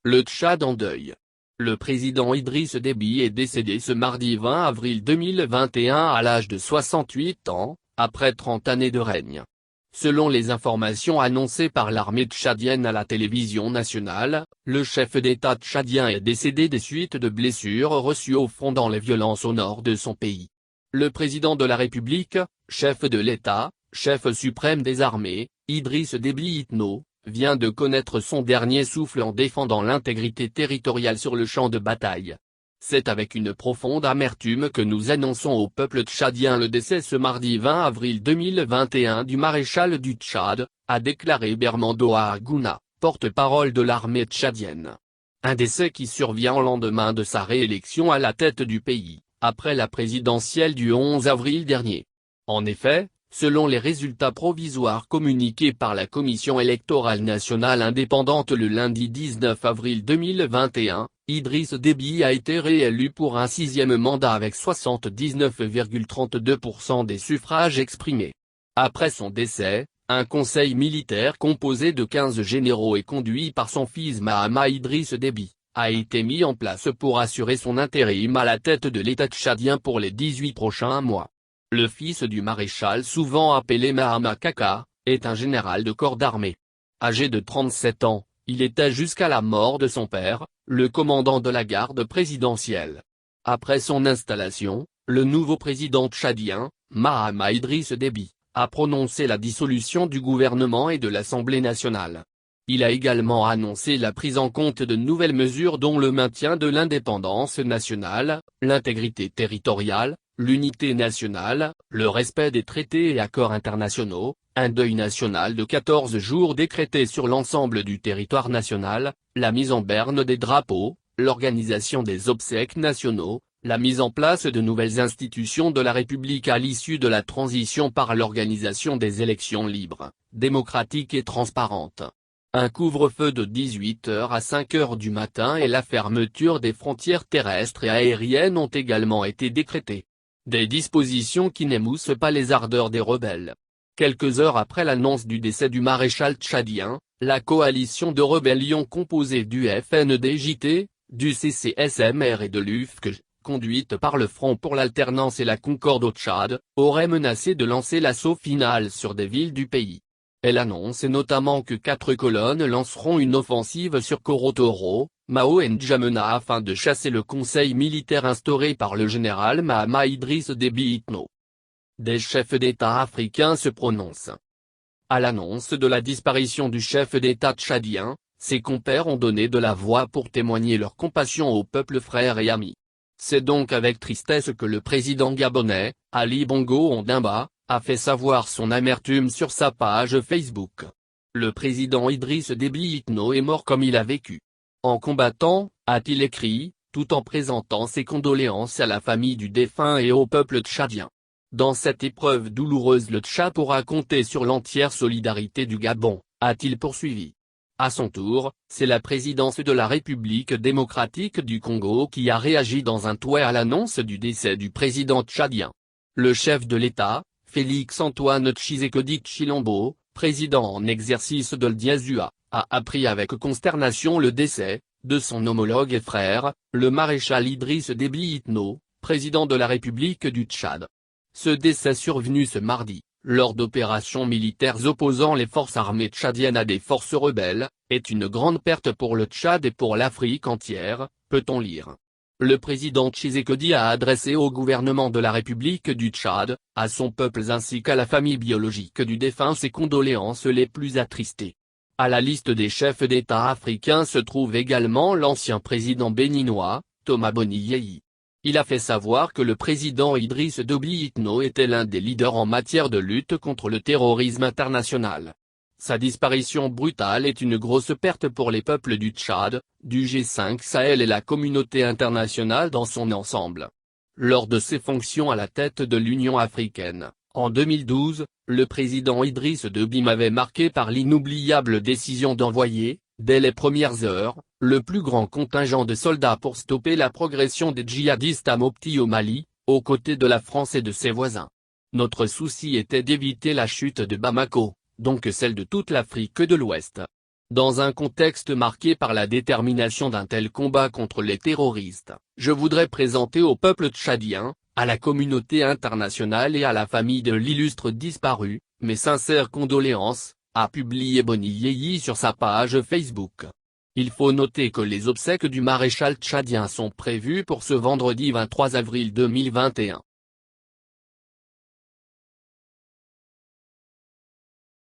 Le Tchad en deuil. Le président Idriss Déby est décédé ce mardi 20 avril 2021 à l'âge de 68 ans, après 30 années de règne. Selon les informations annoncées par l'armée tchadienne à la télévision nationale, le chef d'État tchadien est décédé des suites de blessures reçues au front dans les violences au nord de son pays. Le président de la République, chef de l'État, chef suprême des armées, Idriss Déby Itno, vient de connaître son dernier souffle en défendant l'intégrité territoriale sur le champ de bataille. C'est avec une profonde amertume que nous annonçons au peuple tchadien le décès ce mardi 20 avril 2021 du maréchal du Tchad, a déclaré Bermando Agouna, porte-parole de l'armée tchadienne. Un décès qui survient au lendemain de sa réélection à la tête du pays, après la présidentielle du 11 avril dernier. En effet, selon les résultats provisoires communiqués par la Commission électorale nationale indépendante le lundi 19 avril 2021, Idriss Déby a été réélu pour un sixième mandat avec 79,32% des suffrages exprimés. Après son décès, un conseil militaire composé de 15 généraux et conduit par son fils Mahama Idriss Déby, a été mis en place pour assurer son intérim à la tête de l'État tchadien pour les 18 prochains mois. Le fils du maréchal, souvent appelé Mahama Kaka, est un général de corps d'armée. Âgé de 37 ans, il était jusqu'à la mort de son père, le commandant de la garde présidentielle. Après son installation, le nouveau président tchadien, Mahama Idriss Déby, a prononcé la dissolution du gouvernement et de l'Assemblée nationale. Il a également annoncé la prise en compte de nouvelles mesures dont le maintien de l'indépendance nationale, l'intégrité territoriale, l'unité nationale, le respect des traités et accords internationaux, un deuil national de 14 jours décrété sur l'ensemble du territoire national, la mise en berne des drapeaux, l'organisation des obsèques nationaux, la mise en place de nouvelles institutions de la République à l'issue de la transition par l'organisation des élections libres, démocratiques et transparentes. Un couvre-feu de 18h à 5h du matin et la fermeture des frontières terrestres et aériennes ont également été décrétées. Des dispositions qui n'émoussent pas les ardeurs des rebelles. Quelques heures après l'annonce du décès du maréchal tchadien, la coalition de rébellion composée du FNDJT, du CCSMR et de l'UFK, conduite par le Front pour l'alternance et la concorde au Tchad, aurait menacé de lancer l'assaut final sur des villes du pays. Elle annonce notamment que 4 colonnes lanceront une offensive sur Korotoro, Mao et N'Djamena afin de chasser le conseil militaire instauré par le général Mahama Idriss Déby Itno. Des chefs d'État africains se prononcent. À l'annonce de la disparition du chef d'État tchadien, ses compères ont donné de la voix pour témoigner leur compassion au peuple frère et ami. C'est donc avec tristesse que le président gabonais, Ali Bongo Ondimba, a fait savoir son amertume sur sa page Facebook. Le président Idriss Déby Itno est mort comme il a vécu. En combattant, a-t-il écrit, tout en présentant ses condoléances à la famille du défunt et au peuple tchadien. Dans cette épreuve douloureuse, le Tchad pourra compter sur l'entière solidarité du Gabon, a-t-il poursuivi. À son tour, c'est la présidence de la République démocratique du Congo qui a réagi dans un tweet à l'annonce du décès du président tchadien. Le chef de l'État, Félix-Antoine Tshisekedi Tshilombo, président en exercice de l'Diazua, a appris avec consternation le décès de son homologue et frère, le maréchal Idriss Déby Itno, président de la République du Tchad. Ce décès survenu ce mardi, lors d'opérations militaires opposant les forces armées tchadiennes à des forces rebelles, est une grande perte pour le Tchad et pour l'Afrique entière, peut-on lire. Le président Tshisekedi a adressé au gouvernement de la République du Tchad, à son peuple ainsi qu'à la famille biologique du défunt ses condoléances les plus attristées. À la liste des chefs d'État africains se trouve également l'ancien président béninois, Thomas Boni Yayi. Il a fait savoir que le président Idriss Déby Itno était l'un des leaders en matière de lutte contre le terrorisme international. Sa disparition brutale est une grosse perte pour les peuples du Tchad, du G5 Sahel et la communauté internationale dans son ensemble. Lors de ses fonctions à la tête de l'Union africaine, en 2012, le président Idriss Déby m'avait marqué par l'inoubliable décision d'envoyer, dès les premières heures, le plus grand contingent de soldats pour stopper la progression des djihadistes à Mopti au Mali, aux côtés de la France et de ses voisins. Notre souci était d'éviter la chute de Bamako, donc celle de toute l'Afrique de l'Ouest. Dans un contexte marqué par la détermination d'un tel combat contre les terroristes, je voudrais présenter au peuple tchadien, à la communauté internationale et à la famille de l'illustre disparu, mes sincères condoléances, a publié Boni Yeyi sur sa page Facebook. Il faut noter que les obsèques du maréchal tchadien sont prévues pour ce vendredi 23 avril 2021.